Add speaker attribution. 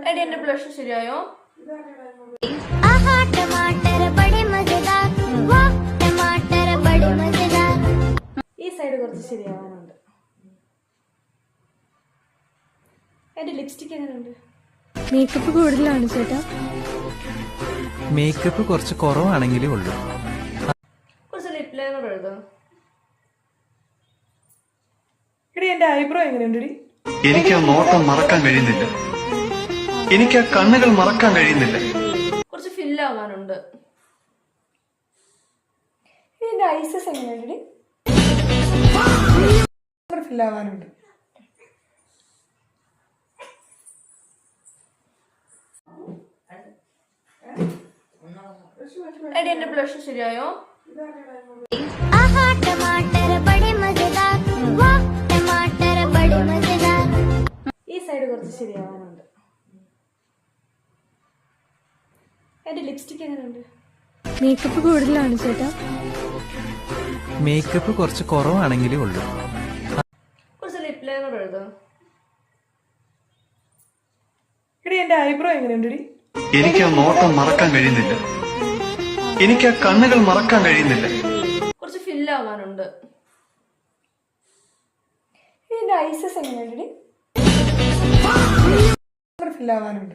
Speaker 1: എടി എന്റെ ബ്ലഷ് ശരിയായോ? ഈ സൈഡ് കുറച്ച് ശരിയാവാനുണ്ട്. എന്റെ ലിപ്സ്റ്റിക് എങ്ങനെയുണ്ട്?
Speaker 2: മേക്കപ്പ് കൂടുതലാണ് ചേട്ടാ.
Speaker 3: മേക്കപ്പ് കുറച്ച് കുറവാണെങ്കിലേ ഉള്ളൂ.
Speaker 1: കുറച്ച് ലിപ് ലൈനർ എഴുതാം.
Speaker 4: എടി എന്റെ ഐബ്രോ എങ്ങനെയുണ്ട്?
Speaker 5: എനിക്ക് ആ നോട്ടം മറക്കാൻ കഴിയുന്നില്ല. എനിക്ക് ആ കണ്ണുകൾ മറക്കാൻ കഴിയുന്നില്ല.
Speaker 1: കുറച്ച് ഫില്ലാവാനുണ്ട്.
Speaker 4: എന്റെ ഐസസ് എങ്ങനെയുണ്ട്? ഫില്ലാവാനുണ്ട്.
Speaker 1: എടി എന്റെ ബ്ലഷ് ശരിയായോ? ഈ സൈഡ് കുറച്ച് ശരിയാവാനുണ്ട്. എന്റെ ലിപ്സ്റ്റിക് എങ്ങനെയുണ്ട്?
Speaker 2: മേക്കപ്പ് കൂടുതലാണ് ചേട്ടാ.
Speaker 3: മേക്കപ്പ് കുറച്ച് കുറവാണെങ്കിലേ ഉള്ളൂ.
Speaker 1: കുറച്ച് ലിപ് ലൈനർ എഴുതാം.
Speaker 4: എടി എന്റെ ഐബ്രോ എങ്ങനെയുണ്ട്?
Speaker 5: എനിക്ക് ആ നോട്ടം മറക്കാൻ കഴിയുന്നില്ല. എനിക്ക് ആ കണ്ണുകൾ മറക്കാൻ കഴിയുന്നില്ല.
Speaker 1: കുറച്ച് ഫില്ലാവാനുണ്ട്.
Speaker 4: എന്റെ ഐസസ് എങ്ങനെയുണ്ട്? ഫില്ലാവാനുണ്ട്.